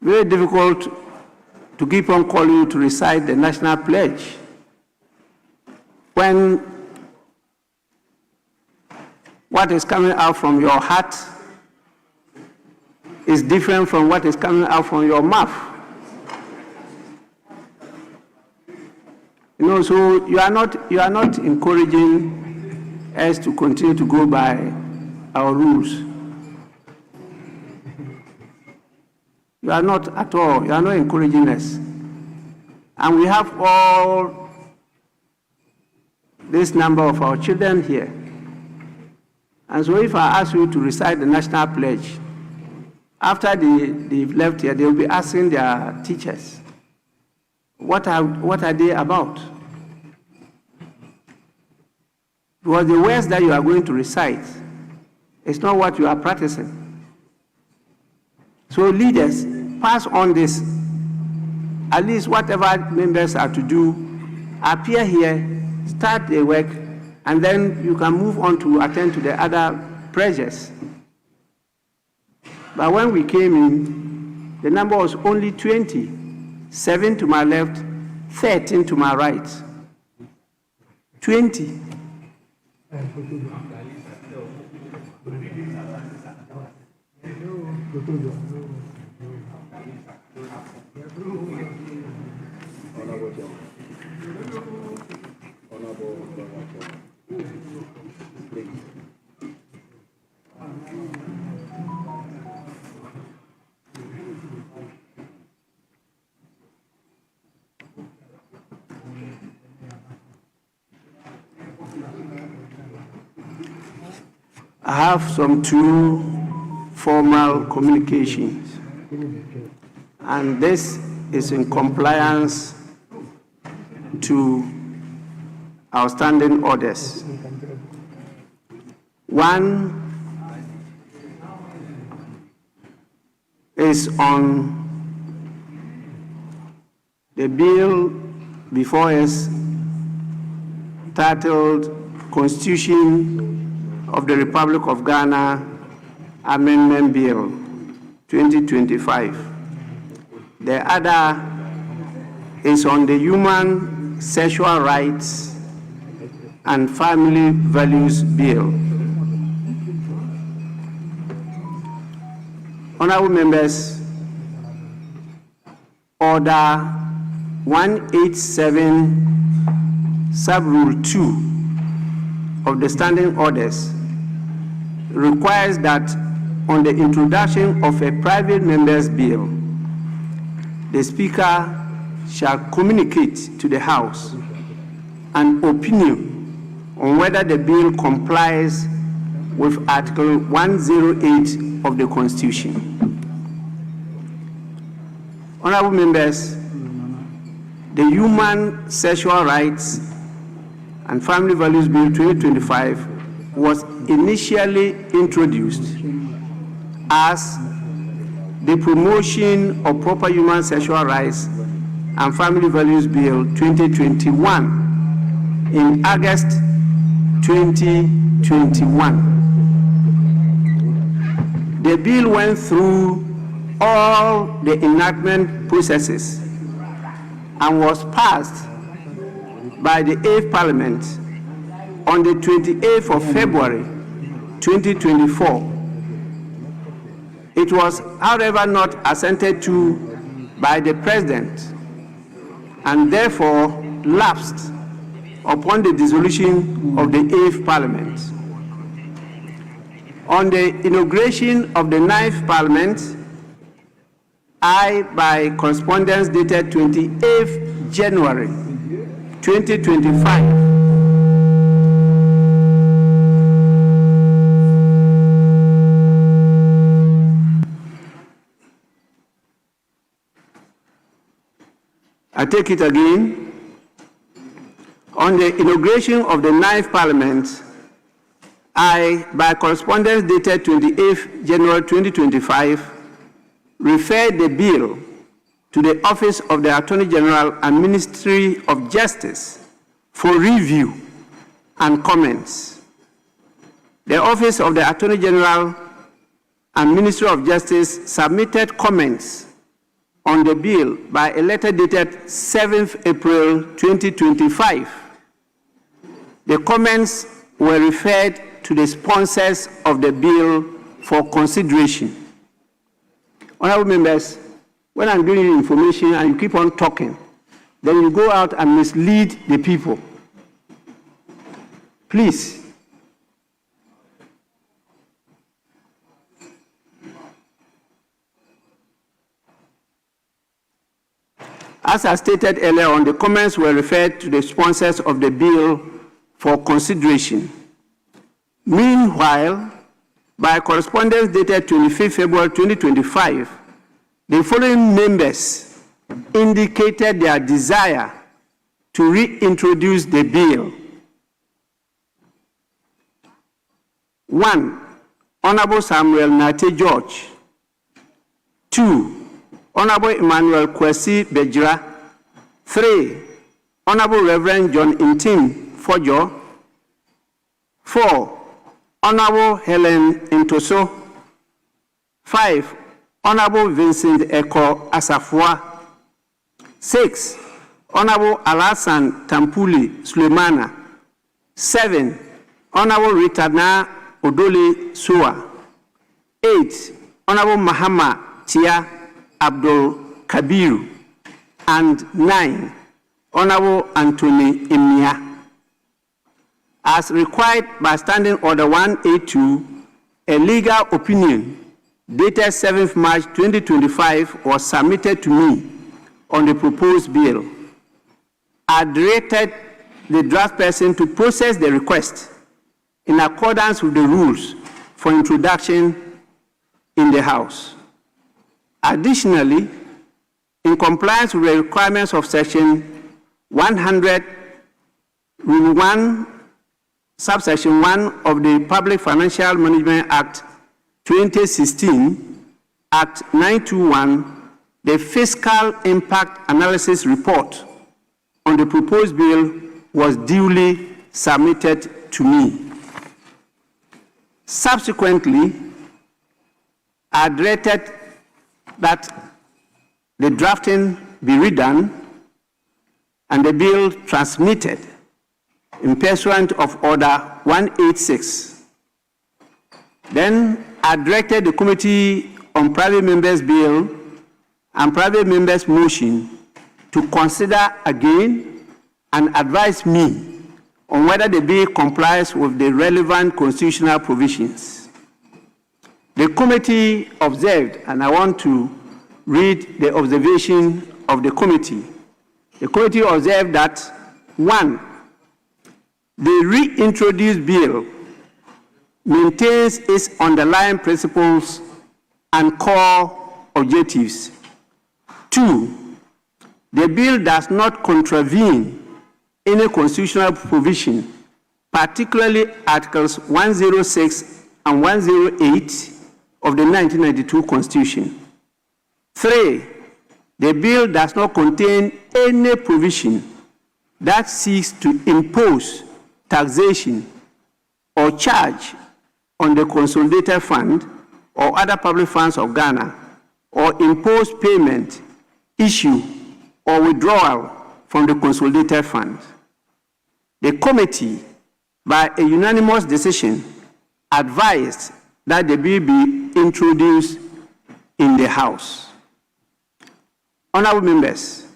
very difficult to keep on calling you to recite the national pledge when what is coming out from your heart is different from what is coming out from your mouth. You know, so you are not encouraging us to continue to go by our rules. You are not at all. You are not encouraging us. And we have all this number of our children here. And so if I ask you to recite the national pledge, after they've left here, they'll be asking their teachers, what are they about? Because the words that you are going to recite is not what you are practicing. So leaders, pass on this. At least whatever members are to do, appear here, start the work, and then you can move on to attend to the other pressures. But when we came in, the number was only 20, 7 to my left, 13 to my right. 20. I have some two formal communications, and this is in compliance to our standing orders. One is on the bill before us titled Constitution of the Republic of Ghana Amendment Bill 2025. The other is on the Human Sexual Rights and Family Values Bill. Honorable members, Order 187, Sub-Rule 2 of the Standing Orders requires that on the introduction of a private member's bill, the Speaker shall communicate to the House an opinion on whether the bill complies with Article 108 of the Constitution. Honorable members, the Human Sexual Rights and Family Values Bill 2025 was initially introduced as the Promotion of Proper Human Sexual Rights and Family Values Bill 2021 in August 2021. The bill went through all the enactment processes and was passed by the 8th Parliament on the 28th of February 2024. It was, however, not assented to by the President and therefore lapsed upon the dissolution of the 8th Parliament. On the inauguration of the 9th Parliament, I, by correspondence dated 28th January 2025, I take it again. On the inauguration of the 9th Parliament, I, by correspondence dated 28th January 2025, referred the bill to the Office of the Attorney General and Ministry of Justice for review and comments. The Office of the Attorney General and Ministry of Justice submitted comments on the bill by a letter dated 7th April 2025. The comments were referred to the sponsors of the bill for consideration. Honorable members, when I'm giving you information and you keep on talking, then you go out and mislead the people. Please. As I stated earlier on, the comments were referred to the sponsors of the bill for consideration. Meanwhile, by correspondence dated 25 February 2025, the following members indicated their desire to reintroduce the bill. 1. Honorable Samuel Nate George. 2. Honorable Emmanuel Kwesi Bejira. 3. Honorable Reverend John Intim Fojo. 4. Honorable Helen Ntoso. 5. Honorable Vincent Eko Asafua. 6. Honorable Alasan Tampuli Sulemana. 7. Honorable Ritana Odole Sua. 8. Honorable Mahama Tia Abdul Kabiru. And 9. Honorable Anthony Imia. As required by Standing Order 182, a legal opinion dated 7th March 2025 was submitted to me on the proposed bill. I directed the draft person to process the request in accordance with the rules for introduction in the House. Additionally, in compliance with the requirements of Section 100(1) Subsection 1 of the Public Financial Management Act 2016, Act 921, the Fiscal Impact Analysis Report on the proposed bill was duly submitted to me. Subsequently, I directed that the drafting be redone and the bill transmitted in pursuant of Order 186. Then I directed the Committee on Private Members' Bill and Private Members' Motion to consider again and advise me on whether the bill complies with the relevant constitutional provisions. The committee observed, and I want to read the observation of the committee. The committee observed that, 1, the reintroduced bill maintains its underlying principles and core objectives. 2, the bill does not contravene any constitutional provision, particularly Articles 106 and 108 of the 1992 Constitution. 3, the bill does not contain any provision that seeks to impose taxation or charge on the Consolidated Fund or other public funds of Ghana, or impose payment, issue, or withdrawal from the Consolidated Fund. The committee, by a unanimous decision, advised that the bill be introduced in the House. Honorable members,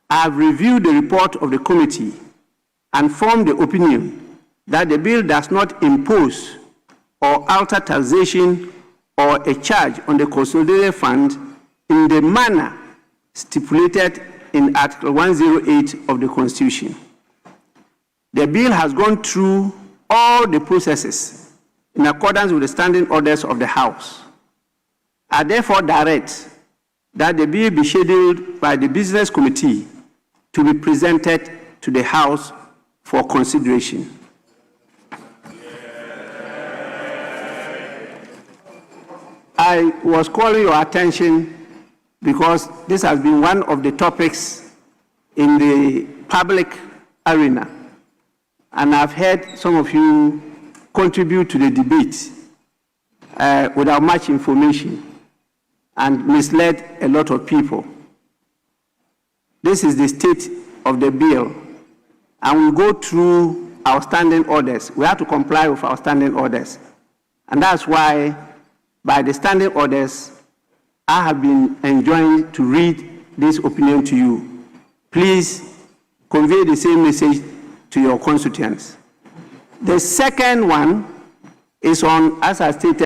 I have reviewed the report of the committee and formed the opinion that the bill does not impose or alter taxation or a charge on the Consolidated Fund in the manner stipulated in Article 108 of the Constitution. The bill has gone through all the processes in accordance with the standing orders of the House. I therefore direct that the bill be scheduled by the Business Committee to be presented to the House for consideration. I was calling your attention because this has been one of the topics in the public arena, and I've heard some of you contribute to the debate without much information and misled a lot of people. this is the state of the bill, and we go through our standing orders. We have to comply with our standing orders. And that's why, by the standing orders, I have been enjoined to read this opinion to you. Please convey the same message to your constituents. The second one is on, as I stated,